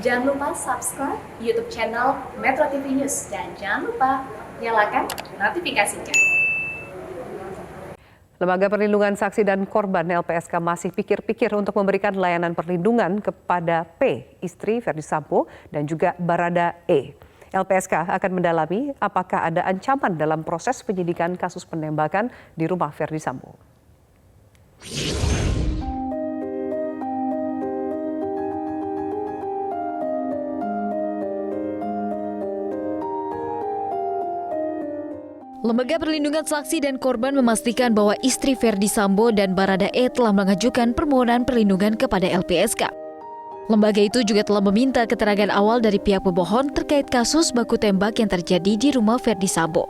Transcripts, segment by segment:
Jangan lupa subscribe YouTube channel Metro TV News dan jangan lupa nyalakan notifikasinya. Lembaga Perlindungan Saksi dan Korban LPSK masih pikir-pikir untuk memberikan layanan perlindungan kepada P, istri Ferdy Sambo, dan juga Barada E. LPSK akan mendalami apakah ada ancaman dalam proses penyidikan kasus penembakan di rumah Ferdy Sambo. Lembaga Perlindungan Saksi dan Korban memastikan bahwa istri Ferdy Sambo dan Barada E telah mengajukan permohonan perlindungan kepada LPSK. Lembaga itu juga telah meminta keterangan awal dari pihak pemohon terkait kasus baku tembak yang terjadi di rumah Ferdy Sambo.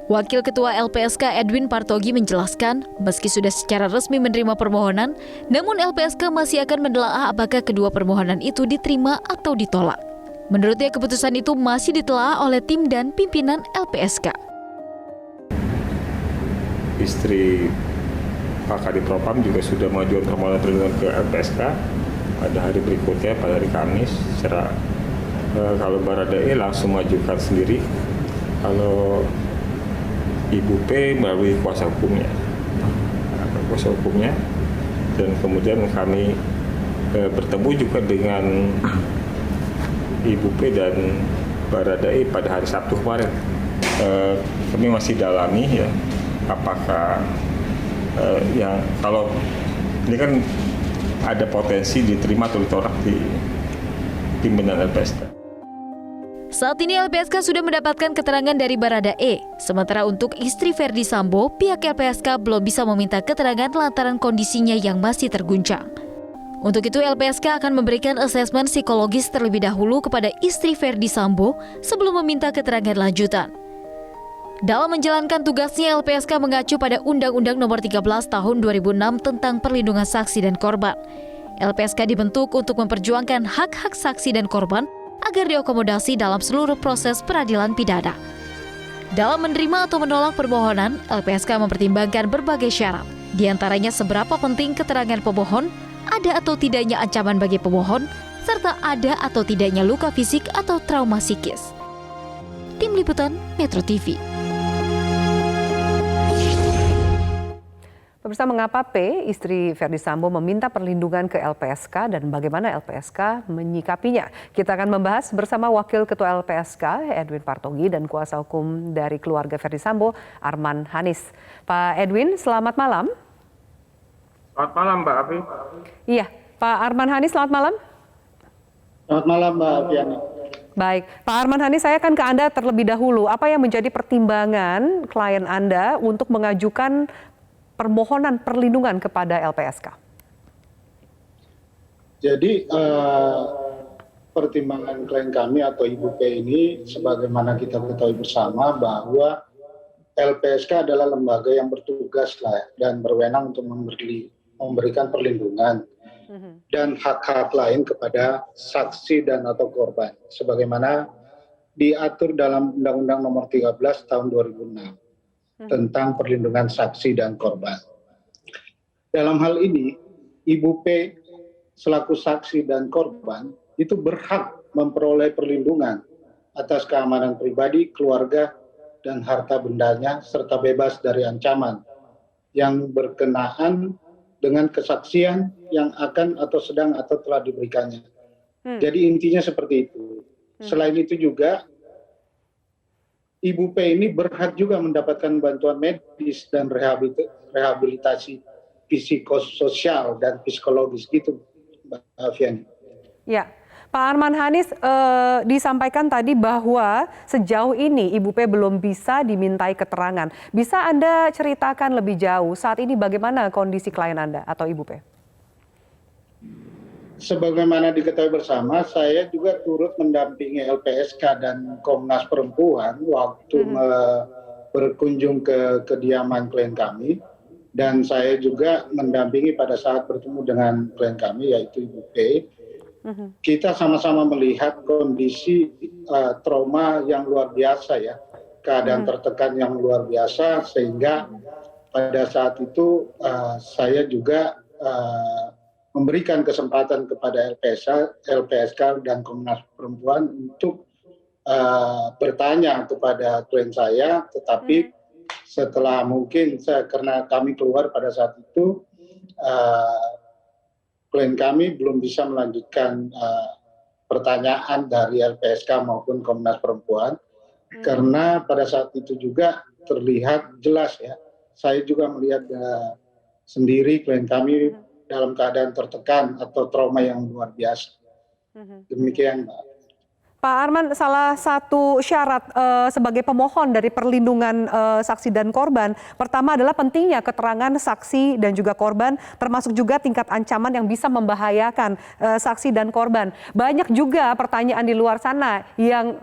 Wakil Ketua LPSK Edwin Partogi menjelaskan, meski sudah secara resmi menerima permohonan, namun LPSK masih akan menelaah apakah kedua permohonan itu diterima atau ditolak. Menurutnya keputusan itu masih ditelaah oleh tim dan pimpinan LPSK. Istri Pak Kadif Propam juga sudah mengajukan permohonan perlindungan ke LPSK pada hari berikutnya, pada hari Kamis. Kalau Barada E langsung mengajukan sendiri, kalau Ibu P melalui kuasa hukumnya, dan kemudian kami bertemu juga dengan Ibu P dan Barada E pada hari Sabtu kemarin. Kami masih dalami ya, apakah yang kalau ini kan ada potensi diterima atau ditolak di pimpinan LPSK. Saat ini LPSK sudah mendapatkan keterangan dari Barada E. Sementara untuk istri Ferdy Sambo, pihak LPSK belum bisa meminta keterangan lantaran kondisinya yang masih terguncang. Untuk itu LPSK akan memberikan asesmen psikologis terlebih dahulu kepada istri Ferdy Sambo sebelum meminta keterangan lanjutan. Dalam menjalankan tugasnya, LPSK mengacu pada Undang-Undang Nomor 13 Tahun 2006 tentang Perlindungan Saksi dan Korban. LPSK dibentuk untuk memperjuangkan hak-hak saksi dan korban agar diakomodasi dalam seluruh proses peradilan pidana. Dalam menerima atau menolak permohonan, LPSK mempertimbangkan berbagai syarat, di antaranya seberapa penting keterangan pemohon, ada atau tidaknya ancaman bagi pemohon, serta ada atau tidaknya luka fisik atau trauma psikis. Tim Liputan Metro TV. Pemirsa, mengapa P, istri Ferdy Sambo, meminta perlindungan ke LPSK dan bagaimana LPSK menyikapinya? Kita akan membahas bersama Wakil Ketua LPSK Edwin Partogi dan kuasa hukum dari keluarga Ferdy Sambo, Arman Hanis. Pak Edwin, selamat malam. Selamat malam, Mbak Afi. Iya, Pak Arman Hanis, selamat malam. Selamat malam, Mbak Afiani. Baik, Pak Arman Hanis, saya akan ke Anda terlebih dahulu. Apa yang menjadi pertimbangan klien Anda untuk mengajukan permohonan perlindungan kepada LPSK? Jadi pertimbangan klien kami atau Ibu P ini, sebagaimana kita ketahui bersama bahwa LPSK adalah lembaga yang bertugas dan berwenang untuk memberikan perlindungan dan hak-hak lain kepada saksi dan atau korban, sebagaimana diatur dalam Undang-Undang Nomor 13 Tahun 2006 tentang perlindungan saksi dan korban. Dalam hal ini, Ibu P selaku saksi dan korban itu berhak memperoleh perlindungan atas keamanan pribadi, keluarga, dan harta bendanya, serta bebas dari ancaman yang berkenaan dengan kesaksian yang akan atau sedang atau telah diberikannya. Jadi intinya seperti itu. Selain itu juga, Ibu P ini berhak juga mendapatkan bantuan medis dan rehabilitasi psikososial dan psikologis gitu, Mbak Afiani. Ya, Pak Arman Hanis, disampaikan tadi bahwa sejauh ini Ibu P belum bisa dimintai keterangan. Bisa Anda ceritakan lebih jauh saat ini bagaimana kondisi klien Anda atau Ibu P? Sebagaimana diketahui bersama, saya juga turut mendampingi LPSK dan Komnas Perempuan waktu berkunjung ke kediaman klien kami, dan saya juga mendampingi pada saat bertemu dengan klien kami yaitu Ibu P. Kita sama-sama melihat kondisi trauma yang luar biasa ya, keadaan tertekan yang luar biasa, sehingga pada saat itu saya juga memberikan kesempatan kepada LPSK dan Komnas Perempuan untuk bertanya kepada klien saya, tetapi setelah mungkin karena kami keluar pada saat itu, klien kami belum bisa melanjutkan pertanyaan dari LPSK maupun Komnas Perempuan, karena pada saat itu juga terlihat jelas ya, saya juga melihat sendiri klien kami dalam keadaan tertekan atau trauma yang luar biasa. Demikian, Mbak. Pak Arman, salah satu syarat sebagai pemohon dari perlindungan saksi dan korban, pertama adalah pentingnya keterangan saksi dan juga korban, termasuk juga tingkat ancaman yang bisa membahayakan saksi dan korban. Banyak juga pertanyaan di luar sana yang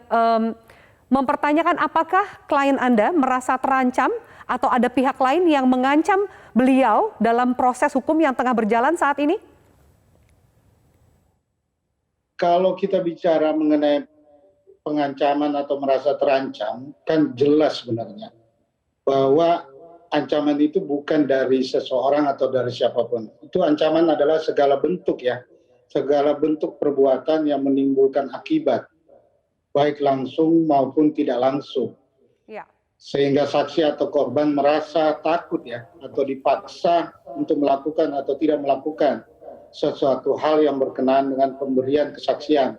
mempertanyakan apakah klien Anda merasa terancam atau ada pihak lain yang mengancam beliau dalam proses hukum yang tengah berjalan saat ini? Kalau kita bicara mengenai pengancaman atau merasa terancam, kan jelas sebenarnya bahwa ancaman itu bukan dari seseorang atau dari siapapun. Itu ancaman adalah segala bentuk ya, segala bentuk perbuatan yang menimbulkan akibat, baik langsung maupun tidak langsung. Ya. Sehingga saksi atau korban merasa takut ya, atau dipaksa untuk melakukan atau tidak melakukan sesuatu hal yang berkenaan dengan pemberian kesaksian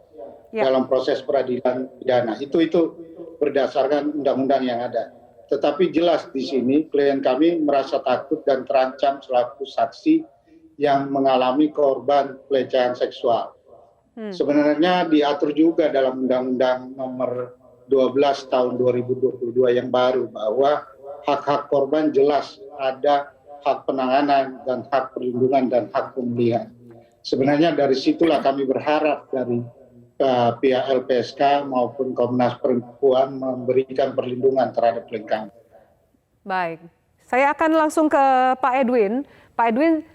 dalam proses peradilan pidana. Itu berdasarkan undang-undang yang ada. Tetapi jelas di sini klien kami merasa takut dan terancam selaku saksi yang mengalami korban pelecehan seksual. Sebenarnya diatur juga dalam Undang-Undang Nomor 12 tahun 2022 yang baru, bahwa hak-hak korban jelas ada hak penanganan dan hak perlindungan dan hak pemulihan. Sebenarnya dari situlah kami berharap dari pihak LPSK maupun Komnas Perempuan memberikan perlindungan terhadap klien kami. Baik, saya akan langsung ke Pak Edwin. Pak Edwin,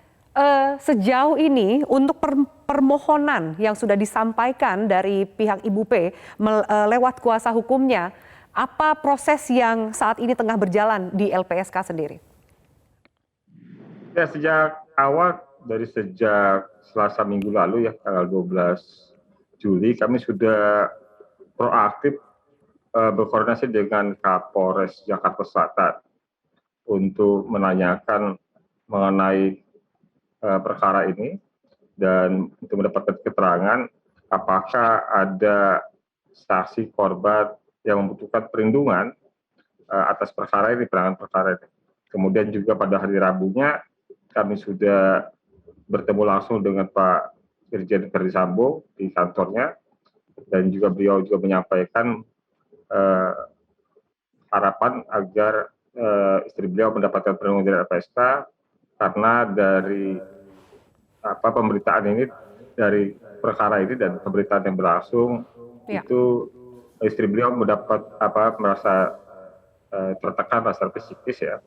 sejauh ini untuk permohonan yang sudah disampaikan dari pihak Ibu P lewat kuasa hukumnya, apa proses yang saat ini tengah berjalan di LPSK sendiri? Ya, sejak awal, sejak Selasa minggu lalu ya, tanggal 12 Juli, kami sudah proaktif berkoordinasi dengan Kapolres Jakarta Selatan untuk menanyakan mengenai perkara ini dan untuk mendapatkan keterangan apakah ada saksi korban yang membutuhkan perlindungan atas perkara ini, penanganan perkara ini. Kemudian juga pada hari Rabunya kami sudah bertemu langsung dengan Pak Irjen Verdi Sambo di kantornya, dan juga beliau juga menyampaikan harapan agar istri beliau mendapatkan perlindungan dari LPSK, karena dari pemberitaan ini, dari perkara ini dan pemberitaan yang berlangsung itu istri beliau merasa tertekan secara psikis ya.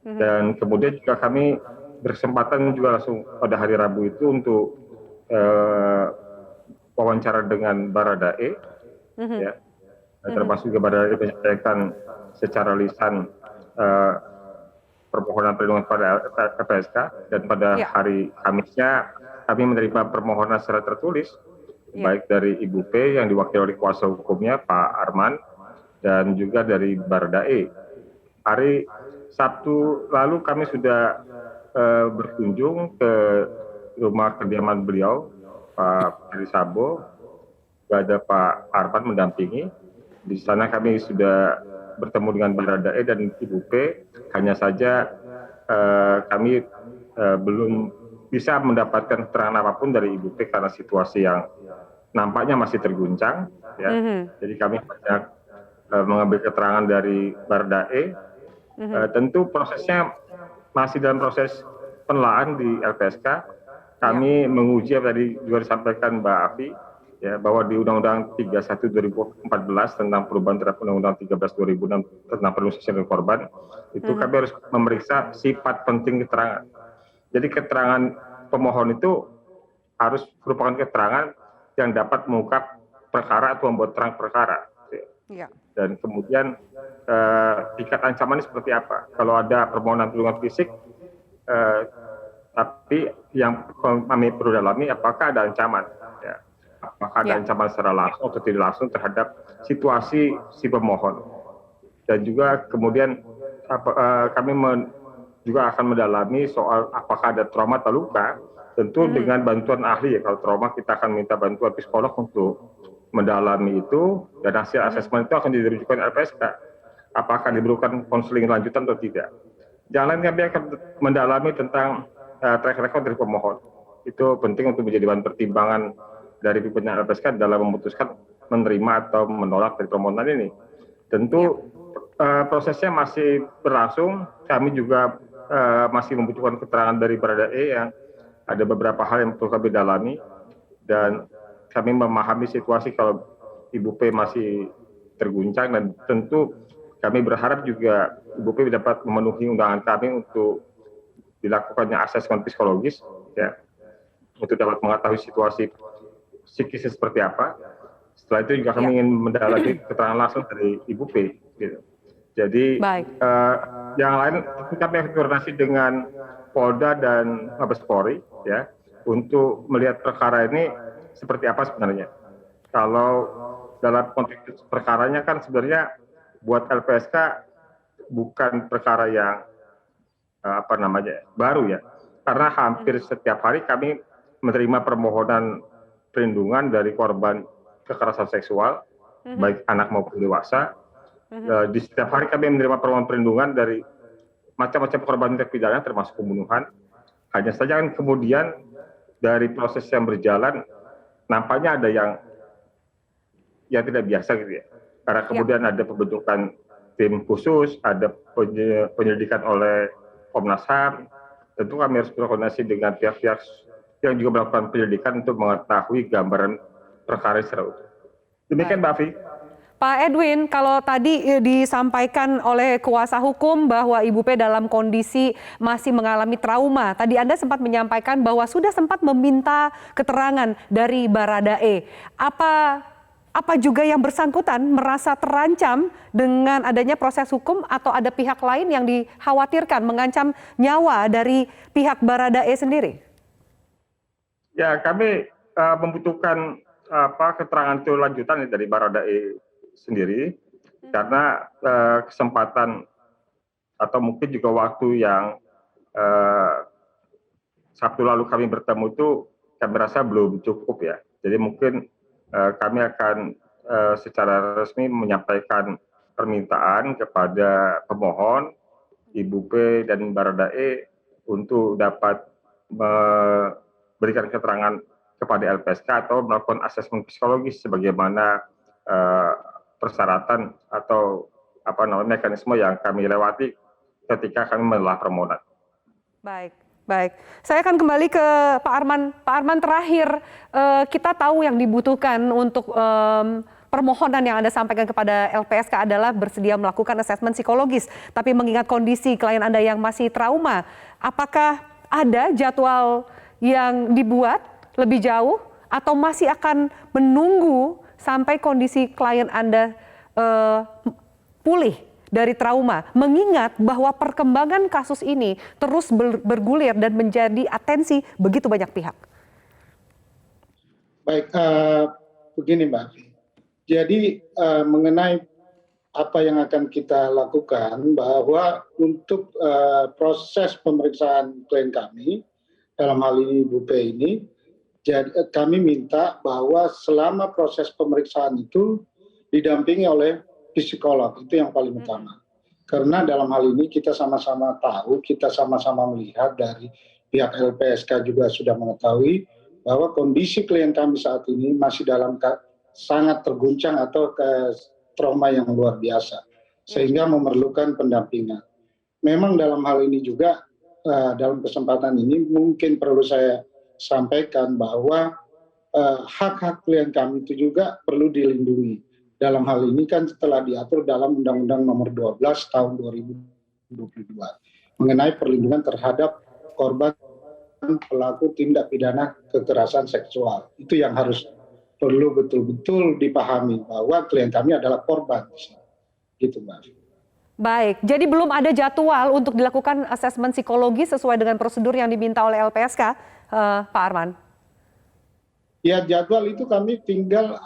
Dan kemudian juga kami berkesempatan juga langsung pada hari Rabu itu untuk wawancara dengan Baradae, ya, termasuk juga Baradae menyampaikan secara lisan permohonan perlindungan pada LPSK, dan pada hari Kamisnya kami menerima permohonan secara tertulis baik dari Ibu P yang diwakili oleh kuasa hukumnya Pak Arman dan juga dari Baradae. Hari Sabtu lalu kami sudah berkunjung ke rumah kediaman beliau, Pak Verdi Sambo, ada Pak Arman mendampingi. Di sana kami sudah bertemu dengan Baradae dan Ibu P. Hanya saja kami belum bisa mendapatkan keterangan apapun dari Ibu P karena situasi yang nampaknya masih terguncang. Ya. Jadi kami banyak mengambil keterangan dari Baradae. Tentu prosesnya masih dalam proses penelaahan di LPSK. Kami menguji yang tadi juga disampaikan Mbak Afi, ya, bahwa di Undang-Undang 31/2014 tentang perubahan terhadap Undang-Undang 13/2006 tentang perlindungan saksi dan korban, itu kami harus memeriksa sifat penting keterangan. Jadi keterangan pemohon itu harus merupakan keterangan yang dapat mengungkap perkara atau membuat terang perkara. Ya. Dan kemudian tingkat ancamannya seperti apa? Kalau ada permohonan perlindungan fisik, Tapi yang kami perlu dalami apakah ada ancaman, ya. Apakah ada ancaman secara langsung atau tidak langsung terhadap situasi si pemohon. Dan juga kemudian kami juga akan mendalami soal apakah ada trauma atau luka. Tentu dengan bantuan ahli ya. Kalau trauma kita akan minta bantuan psikolog untuk mendalami itu, dan hasil asesmen itu akan dirujukan LPSK. Apakah diperlukan konseling lanjutan atau tidak. Yang lain kami akan mendalami tentang track record dari pemohon. Itu penting untuk menjadi bahan pertimbangan dari pimpinan LPSK dalam memutuskan menerima atau menolak dari permohonan ini. Tentu prosesnya masih berlangsung. Kami juga masih membutuhkan keterangan dari Barada E yang ada beberapa hal yang perlu kami dalami, dan kami memahami situasi kalau Ibu P masih terguncang, dan tentu kami berharap juga Ibu P dapat memenuhi undangan kami untuk dilakukannya asesmen psikologis, ya, untuk dapat mengetahui situasi psikisnya seperti apa. Setelah itu juga kami ingin mendalami keterangan langsung dari Ibu P. Gitu. Jadi yang lain kami akan koordinasi dengan Polda dan Mabes Polri, ya, untuk melihat perkara ini seperti apa sebenarnya. Kalau dalam konteks perkaranya kan sebenarnya buat LPSK bukan perkara yang baru ya, karena hampir setiap hari kami menerima permohonan perlindungan dari korban kekerasan seksual, baik anak maupun dewasa. Di setiap hari kami menerima permohonan perlindungan dari macam-macam korban tindak pidana termasuk pembunuhan. Hanya saja kan kemudian dari proses yang berjalan nampaknya ada yang tidak biasa gitu ya. Karena kemudian ada pembentukan tim khusus, ada penyelidikan oleh Komnas HAM. Tentu kami harus berkoordinasi dengan pihak-pihak yang juga melakukan penyelidikan untuk mengetahui gambaran perkara secara utuh. Demikian Mbak Afi. Pak Edwin, kalau tadi disampaikan oleh kuasa hukum bahwa Ibu P dalam kondisi masih mengalami trauma. Tadi Anda sempat menyampaikan bahwa sudah sempat meminta keterangan dari Barada E. Apa juga yang bersangkutan merasa terancam dengan adanya proses hukum atau ada pihak lain yang dikhawatirkan mengancam nyawa dari pihak Barada E sendiri? Ya, kami membutuhkan keterangan itu lanjutan dari Barada E sendiri, karena kesempatan atau mungkin juga waktu yang Sabtu lalu kami bertemu itu kami rasa belum cukup ya. Jadi mungkin kami akan secara resmi menyampaikan permintaan kepada pemohon, Ibu P dan Barada E untuk dapat memberikan keterangan kepada LPSK atau melakukan asesmen psikologis sebagaimana persyaratan atau mekanisme yang kami lewati ketika kami menelaah permohonan. Baik. Saya akan kembali ke Pak Arman. Pak Arman, terakhir kita tahu yang dibutuhkan untuk permohonan yang Anda sampaikan kepada LPSK adalah bersedia melakukan asesmen psikologis. Tapi mengingat kondisi klien Anda yang masih trauma, apakah ada jadwal yang dibuat lebih jauh atau masih akan menunggu sampai kondisi klien Anda pulih dari trauma, mengingat bahwa perkembangan kasus ini terus bergulir dan menjadi atensi begitu banyak pihak? Baik, begini Mbak. Jadi mengenai apa yang akan kita lakukan, bahwa untuk proses pemeriksaan klien kami, dalam hal ini Ibu P ini, jadi kami minta bahwa selama proses pemeriksaan itu didampingi oleh psikolog, itu yang paling utama. Karena dalam hal ini kita sama-sama tahu, kita sama-sama melihat dari pihak LPSK juga sudah mengetahui bahwa kondisi klien kami saat ini masih dalam sangat terguncang atau trauma yang luar biasa, sehingga memerlukan pendampingan. Memang dalam hal ini juga dalam kesempatan ini mungkin perlu saya sampaikan bahwa hak-hak klien kami itu juga perlu dilindungi. Dalam hal ini kan setelah diatur dalam Undang-Undang Nomor 12 Tahun 2022 mengenai perlindungan terhadap korban pelaku tindak pidana kekerasan seksual. Itu yang harus perlu betul-betul dipahami bahwa klien kami adalah korban. Gitu, Mbak. Baik, jadi belum ada jadwal untuk dilakukan asesmen psikologi sesuai dengan prosedur yang diminta oleh LPSK, Pak Arman? Ya, jadwal itu kami tinggal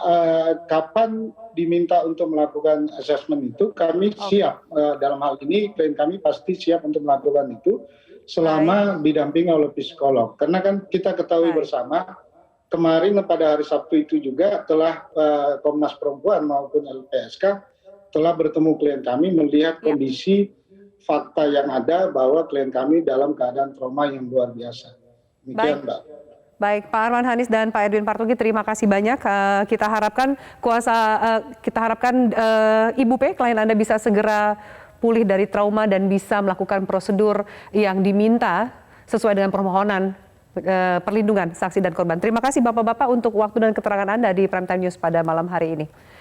kapan diminta untuk melakukan asesmen itu kami siap. Dalam hal ini klien kami pasti siap untuk melakukan itu selama didampingi oleh psikolog. Karena kan kita ketahui bersama kemarin pada hari Sabtu itu juga telah Komnas Perempuan maupun LPSK telah bertemu klien kami melihat kondisi fakta yang ada bahwa klien kami dalam keadaan trauma yang luar biasa. Demikian, Mbak. Baik, Pak Arman Hanis dan Pak Edwin Partogi, terima kasih banyak. Kita harapkan Ibu P, klien Anda bisa segera pulih dari trauma dan bisa melakukan prosedur yang diminta sesuai dengan permohonan perlindungan saksi dan korban. Terima kasih Bapak-Bapak untuk waktu dan keterangan Anda di Prime Time News pada malam hari ini.